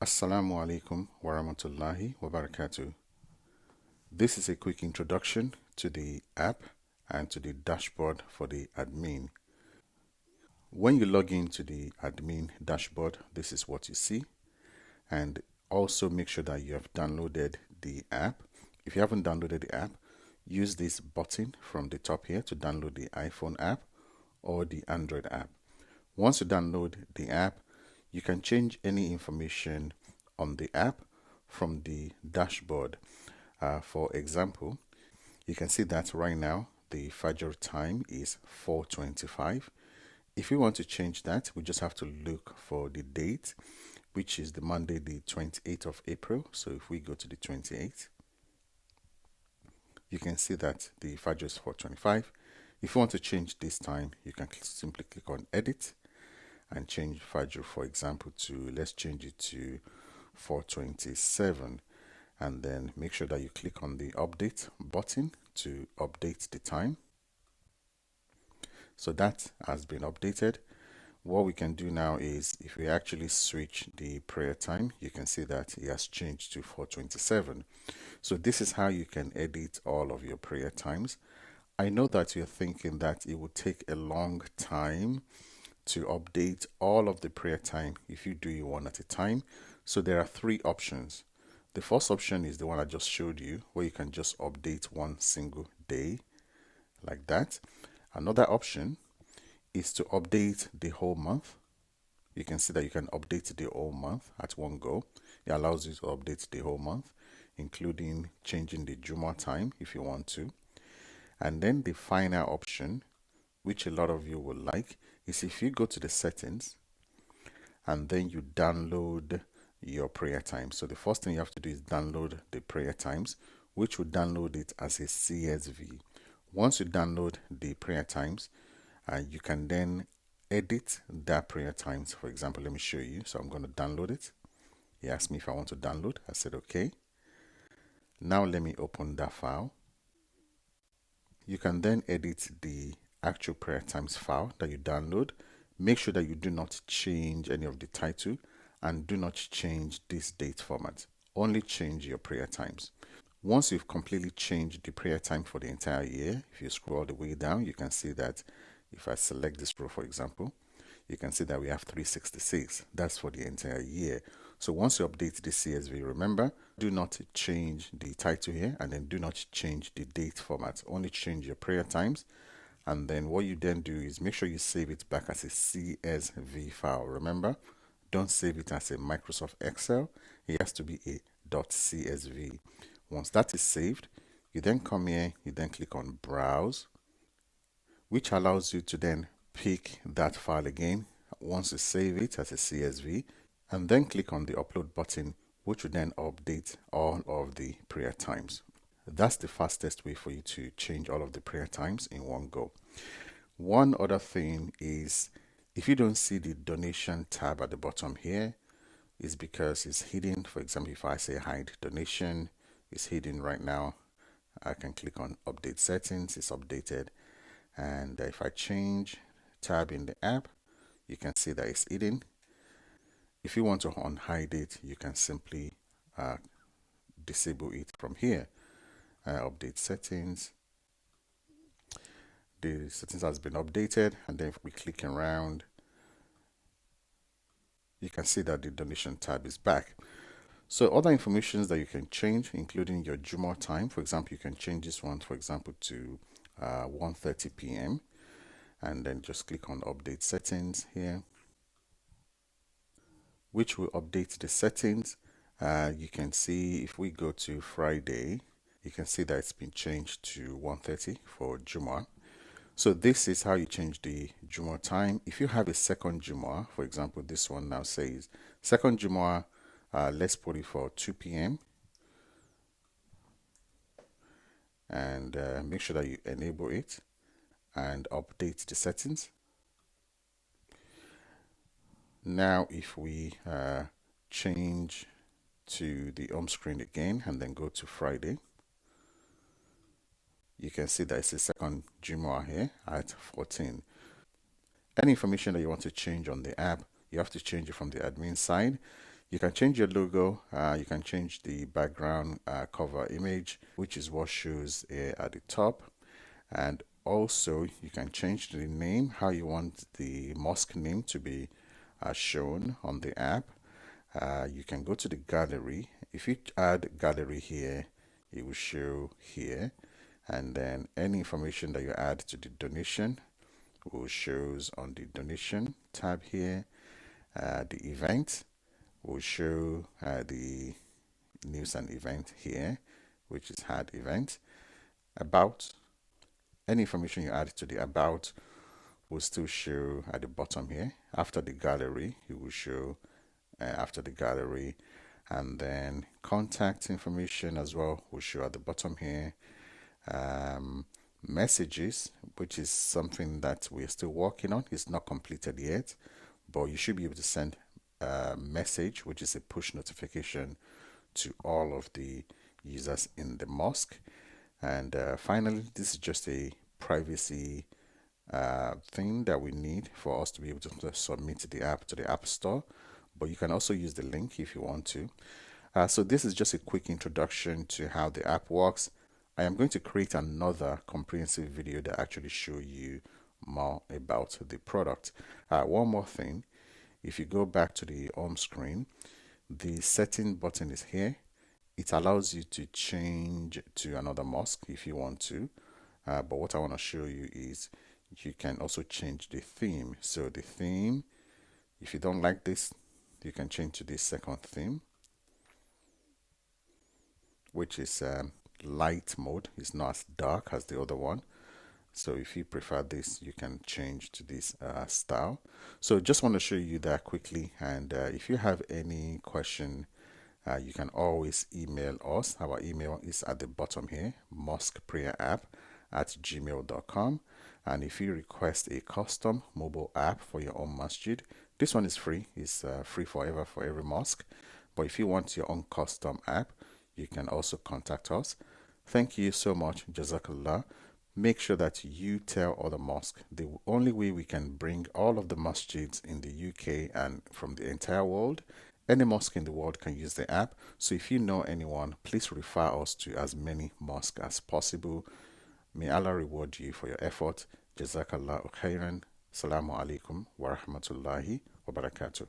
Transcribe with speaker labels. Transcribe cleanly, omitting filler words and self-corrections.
Speaker 1: Assalamu alaikum wa rahmatullahi wa barakatuh. This is a quick introduction to the app and to the dashboard for the admin. When you log into the admin dashboard, this is what you see. And also make sure that you have downloaded the app. If you haven't downloaded the app, use this button from the top here to download the iPhone app or the Android app. Once you download the app, you can change any information on the app from the dashboard. For example, you can see that right now the Fajr time is 4:25. If we want to change that, we just have to look for the date, which is the Monday, the 28th of April. So if we go to the 28th, you can see that the Fajr is 4:25. If you want to change this time, you can simply click on Edit and change Fajr, for example, to, let's change it to 4:27, and then make sure that you click on the update button to update the time. So that has been updated. What we can do now is, if we actually switch the prayer time, you can see that it has changed to 4:27. So this is how you can edit all of your prayer times. I know that you're thinking that it would take a long time to update all of the prayer time if you do it one at a time. So there are three options. The first option is the one I just showed you, where you can just update one single day like that. Another option is to update the whole month. You can see that you can update the whole month at one go. It allows you to update the whole month, including changing the Juma time if you want to. And then the final option, which a lot of you will like, is if you go to the settings and then you download your prayer times. So the first thing you have to do is download the prayer times, which will download it as a CSV. Once you download the prayer times, you can then edit that prayer times. For example, let me show you. So I'm going to download it. He asked me if I want to download. I said okay. Now let me open that file. You can then edit the actual prayer times file that you download. Make sure that you do not change any of the title and do not change this date format. Only change your prayer times. Once you've completely changed the prayer time for the entire year, if you scroll all the way down, you can see that if I select this row, for example, you can see that we have 366. That's for the entire year. So once you update the CSV, remember, do not change the title here, and then do not change the date format. Only change your prayer times. And then what you then do is make sure you save it back as a CSV file. Remember, don't save it as a Microsoft Excel. It has to be a .csv. Once that is saved, you then come here, you then click on Browse, which allows you to then pick that file again once you save it as a CSV, and then click on the Upload button, which will then update all of the prayer times. That's the fastest way for you to change all of the prayer times in one go. One other thing is, if you don't see the donation tab at the bottom here, it's because it's hidden. For example, if I say hide donation, it's hidden right now. I can click on update settings, it's updated. And if I change tab in the app, you can see that it's hidden. If you want to unhide it, you can simply disable it from here. Update settings. The settings has been updated, and then if we click around, you can see that the donation tab is back. So other informations that you can change, including your Juma time. For example, you can change this one, for example, to 1:30 p.m. and then just click on update settings here, which will update the settings. You can see if we go to Friday, you can see that it's been changed to 1:30 for Juma. So this is how you change the Juma time. If you have a second Juma, for example, this one now says second Juma, let's put it for 2 p.m. and make sure that you enable it and update the settings. Now if we change to the home screen again and then go to Friday, you can see that it's a second Jumu'ah here at 14. Any information that you want to change on the app, you have to change it from the admin side. You can change your logo, you can change the background cover image, which is what shows at the top. And also you can change the name, how you want the mosque name to be shown on the app. You can go to the gallery. If you add gallery here, it will show here. And then any information that you add to the donation will shows on the donation tab here. The event will show the news and event here, which is had event. About, any information you add to the about will still show at the bottom here. After the gallery, it will show after the gallery, and then contact information as well will show at the bottom here. Messages, which is something that we're still working on, it's not completed yet, but you should be able to send a message, which is a push notification to all of the users in the mosque. And finally, this is just a privacy thing that we need for us to be able to submit the app to the App Store, but you can also use the link if you want to. So this is just a quick introduction to how the app works. I am going to create another comprehensive video that actually show you more about the product. One more thing, if you go back to the home screen, the setting button is here. It allows you to change to another mosque if you want to. But what I want to show you is you can also change the theme. So the theme, if you don't like this, you can change to the second theme, which is light mode. It's not as dark as the other one. So if you prefer this, you can change to this style. So just want to show you that quickly. And if you have any question, you can always email us. Our email is at the bottom here, mosqueprayerapp@gmail.com. And if you request a custom mobile app for your own masjid, this one is free. It's free forever for every mosque. But if you want your own custom app, you can also contact us. Thank you so much. Jazakallah. Make sure that you tell other mosques. The only way we can bring all of the masjids in the UK and from the entire world, any mosque in the world can use the app. So if you know anyone, please refer us to as many mosques as possible. May Allah reward you for your effort. Jazakallah khairan. Assalamu alaikum wa rahmatullahi wa barakatuh.